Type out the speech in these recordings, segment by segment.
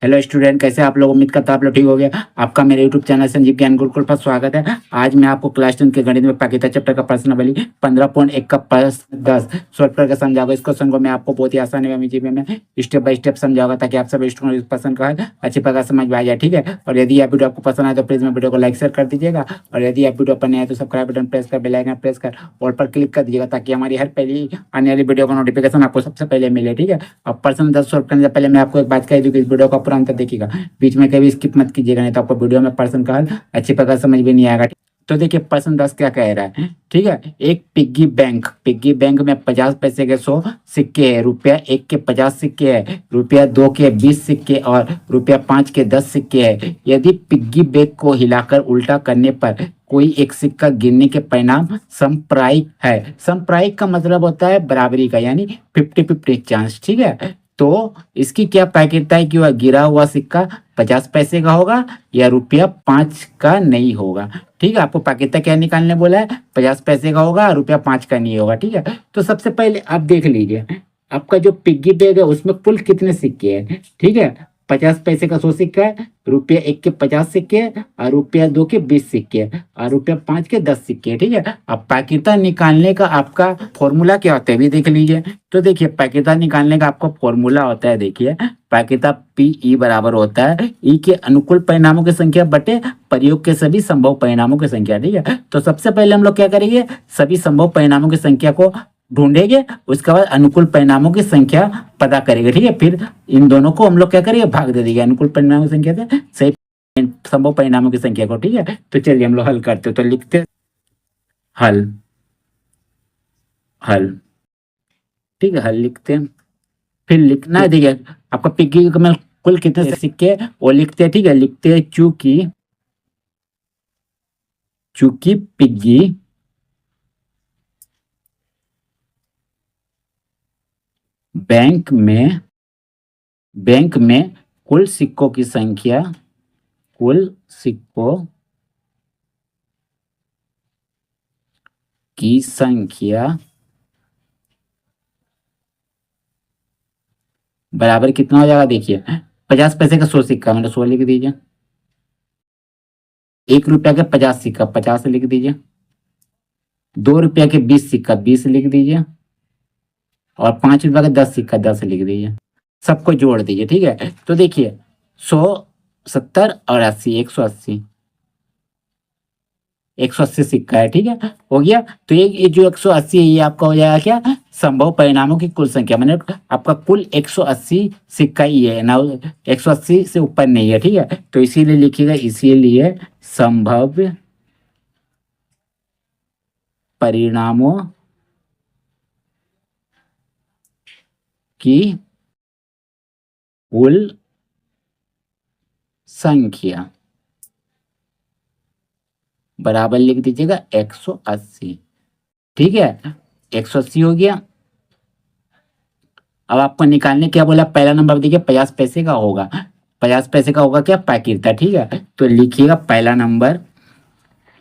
Hello student, कैसे आप लोग? उम्मीद करता आप लोग ठीक हो गया। आपका मेरे यूट्यूब चैनल संजीव ज्ञान गुरुकुल पर स्वागत है। आज मैं आपको क्लास 10 के गणित में प्राकृतिक चैप्टर का प्रश्नावली 15.1 का प्रश्न 10 सॉल्व करके समझाऊंगा। इस क्वेश्चन को मैं आपको बहुत ही आसानी में स्टेप बाय स्टेप समझाऊंगा ताकि आप सब स्टूडेंट इस प्रश्न का अच्छी प्रकार समझ में आ जाए। ठीक है, और यदि आप वीडियो आपको पसंद आए तो प्लीज मैं वीडियो को लाइक शेयर कर दीजिएगा, और यदि आप वीडियो पर नए हैं तो सब्सक्राइब बटन प्रेस कर, बेल आइकन प्रेस कर ऑल पर क्लिक कर दीजिएगा ताकि हमारी हर पहली आने वाली वीडियो का नोटिफिकेशन आपको सबसे पहले मिले। ठीक है, अब प्रश्न 10 सॉल्व करने से पहले मैं आपको एक बात कह दूं कि इस वीडियो का पूरा अंत देखिएगा, बीच में कभी स्किप मत कीजिएगा, नहीं तो आपको वीडियो में प्रश्न का हल अच्छी प्रकार समझ में नहीं आएगा। तो देखिए प्रश्न 10 क्या कह रहा है। ठीक है, एक पिग्गी बैंक में 50 पैसे के 100 सिक्के है, रुपया 1 के 50 सिक्के है, रुपया 2 के 20 सिक्के और रुपया 5 के 10 सिक्के है। यदि पिग्गी बैंक को हिलाकर उल्टा करने पर कोई एक सिक्का गिरने के परिणाम समप्रायिक है। समप्रायिक का मतलब होता है बराबरी का, यानी 50-50 चांस। ठीक है, तो इसकी क्या प्रायिकता है कि वह गिरा हुआ सिक्का 50 पैसे का होगा या रुपया 5 का नहीं होगा। ठीक है, आपको प्रायिकता क्या निकालने बोला है, 50 पैसे का होगा, रुपया 5 का नहीं होगा। ठीक है, तो सबसे पहले आप देख लीजिए आपका जो पिग्गी बैग है उसमें कुल कितने सिक्के हैं। ठीक है, 50 पैसे का 100 सिक्का है, रुपया 1 के 50 सिक्के है, और रुपया 2 के 20 सिक्के है, और रुपया 5 के 10 सिक्के है। ठीक है, अब प्रायिकता निकालने का आपका फॉर्मूला क्या होता है भी देख लीजिए। तो देखिए प्रायिकता निकालने का आपका फॉर्मूला होता है, देखिए प्रायिकता पी ई बराबर होता है ई के अनुकूल परिणामों की संख्या बटे प्रयोग के सभी संभव परिणामों की संख्या। ठीक है, तो सबसे पहले हम लोग क्या करेंगे, सभी संभव परिणामों की संख्या को ढूंढेंगे, उसके बाद अनुकूल परिणामों की संख्या पता करेंगे। ठीक है, फिर इन दोनों को हम लोग क्या करेंगे, भाग दे देंगे अनुकूल परिणामों की संख्या से सही संभव परिणामों की संख्या को। ठीक है, तो चलिए हम लोग हल करते हैं। तो लिखते हल हल ठीक है, हल लिखते हैं। फिर लिखना है, देखिए आपका पिग्गी में कुल कितने सिक्के हैं वो लिखते हैं। ठीक है, लिखते हैं चूंकि चूंकि पिग्गी बैंक में कुल सिक्कों की संख्या कुल सिक्कों की संख्या बराबर कितना हो जाएगा, देखिए 50 पैसे का 100 सिक्का मतलब 100 लिख दीजिए, 1 रुपया के 50 सिक्का 50 लिख दीजिए, 2 रुपया के 20 सिक्का 20 लिख दीजिए, और 5 रुपया का 10 सिक्का 10 लिख दीजिए, सबको जोड़ दीजिए। ठीक है, तो देखिए 100, 70 और 80, 180, 180 सिक्का है। ठीक है, हो गया। तो ये जो 180 है ये आपका हो जाएगा क्या, संभव परिणामों की कुल संख्या, मतलब आपका कुल 180 सिक्का ही है ना, 180 से ऊपर नहीं है। ठीक है, तो इसीलिए लिखिएगा, इसीलिए संभव परिणामों की कुल संख्या बराबर लिख दीजिएगा 180। ठीक है, 180 हो गया। अब आपको निकालने क्या बोला, पहला नंबर देखिए 50 पैसे का होगा, 50 पैसे का होगा क्या, प्राकृता। ठीक है, तो लिखिएगा पहला नंबर।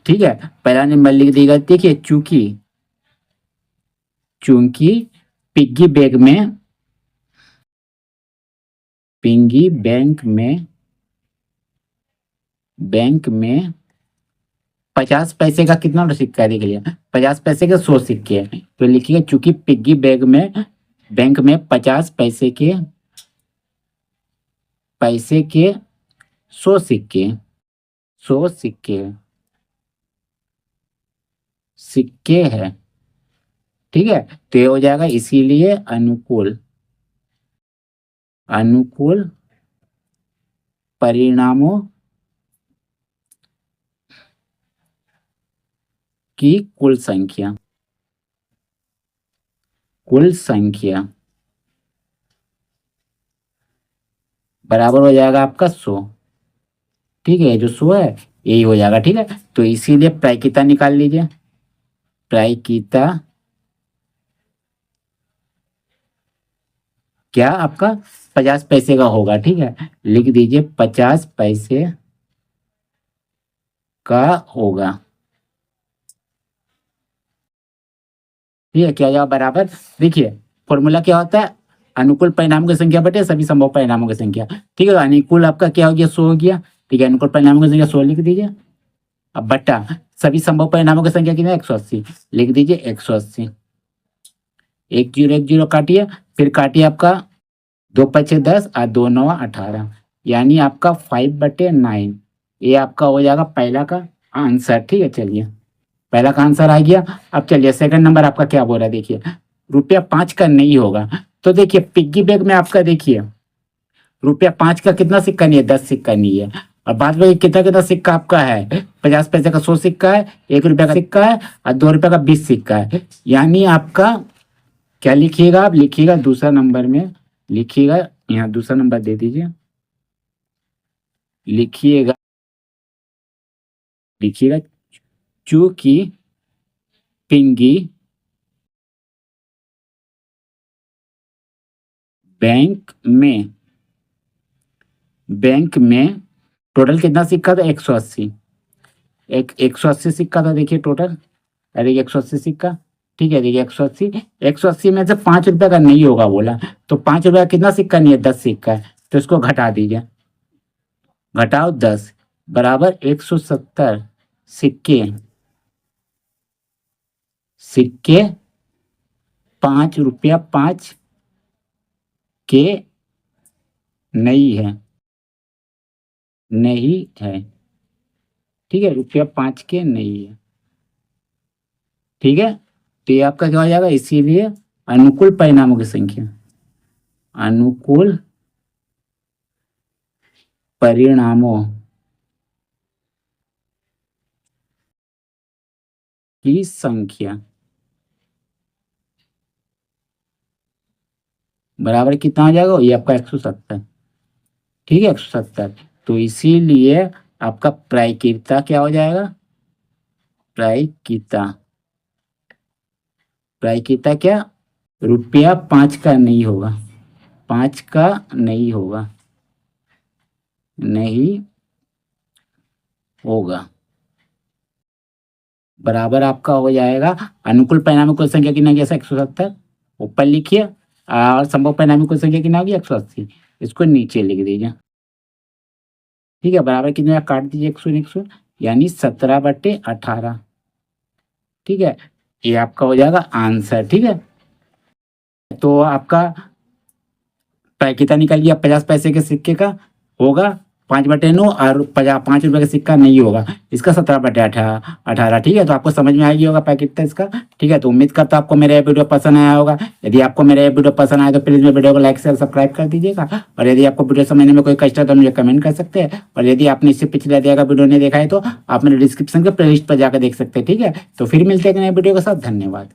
ठीक है, पहला नंबर लिख देगा। देखिए चूंकि चूंकि पिग्गी बैग में पिग्गी बैंक में 50 पैसे का कितना सिक्का है, देख लिया 50 पैसे के 100 सिक्के हैं, तो लिखिएगा चूंकि पिग्गी बैंक में 50 पैसे के 100 सिक्के 100 सिक्के है। ठीक है, तो ये हो जाएगा, इसीलिए अनुकूल परिणामों की कुल संख्या बराबर हो जाएगा आपका 100। ठीक है, जो 100 है यही हो जाएगा। ठीक है, तो इसीलिए प्रायिकता निकाल लीजिए। प्रायिकता क्या आपका 50 पैसे का होगा। ठीक है, लिख दीजिए 50 पैसे का होगा। ठीक है, क्या जाएगा बराबर, देखिए फॉर्मूला क्या होता है, अनुकूल परिणामों की संख्या बटे सभी संभव परिणामों की संख्या। ठीक है, अनुकूल आपका क्या हो गया 100 हो गया। ठीक है, अनुकूल परिणामों की संख्या 100 लिख दीजिए। अब बट्टा सभी संभव परिणामों की संख्या कितना 180 लिख दीजिए 180। 1 0 काटिए, फिर काटिए आपका 2 5 10 और 2 9 18 यानी आपका 5/9। ये आपका हो जाएगा पहला का आंसर। ठीक है, चलिए पहला का आंसर आ गया। अब चलिए सेकंड नंबर आपका क्या बोल रहा है, देखिए ₹5 का नहीं होगा। तो देखिए पिग्गी बैंक में आपका देखिए ₹5 का कितना सिक्का नहीं है, 10 सिक्का नहीं है। और बाद में कितना कितना सिक्का आपका है, 50 पैसे का 100 सिक्का है, ₹1 का सिक्का है और ₹2 का 20 सिक्का है। यानी आपका क्या लिखिएगा, आप लिखिएगा दूसरा नंबर में, लिखिएगा यहाँ दूसरा नंबर दे दीजिए, लिखिएगा लिखिएगा चूंकि पिंगी बैंक में टोटल कितना सिक्का था 180। 180 सिक्का था देखिए टोटल। अरे 180 सिक्का। ठीक है, देखिए 180 में से ₹5 का नहीं होगा बोला, तो ₹5 का कितना सिक्का नहीं है, 10 सिक्का है। तो इसको घटा दीजिए, घटाओ 10 बराबर 170 सिक्के ₹5 के नहीं है। ठीक है, ₹5 के नहीं है। ठीक है, तो ये आपका क्या हो जाएगा, इसीलिए अनुकूल परिणामों की संख्या, अनुकूल परिणामों की संख्या बराबर कितना हो जाएगा, ये आपका 170। ठीक है, 170। तो इसीलिए आपका प्रायिकता क्या हो जाएगा, प्रायिकता क्या, ₹5 का नहीं होगा, 5 का नहीं होगा, बराबर आपका हो जाएगा अनुकूल परिणामी कुल संख्या कितना गया 170 ऊपर लिखिए, और संभव परिणामी कुल संख्या कितना हो गया 180, इसको नीचे लिख दीजिए। ठीक है, बराबर कितना काट दीजिए 100 यानी 17/18। ठीक है, ये आपका हो जाएगा आंसर। ठीक है, तो आपका कितना निकल गया, 50 पैसे के सिक्के का होगा 5/9 और ₹5 का सिक्का नहीं होगा, इसका 17/18। ठीक है, तो आपको समझ में आ गया होगा पैकेट इसका। ठीक है, तो उम्मीद करता हूं आपको मेरा ये वीडियो पसंद आया होगा। यदि आपको मेरा ये वीडियो पसंद आया तो प्लीज़ मेरे वीडियो को लाइक शेयर सब्सक्राइब कर दीजिएगा। और यदि आपको वीडियो समझने में कोई कष्ट है तो मुझे कमेंट कर सकते हैं। और यदि आपने इससे पिछले दिया गया वीडियो नहीं देखा है तो आप मेरे डिस्क्रिप्शन के प्लेलिस्ट पर जाकर देख सकते हैं। ठीक है, तो फिर मिलते हैं नए वीडियो के साथ। धन्यवाद।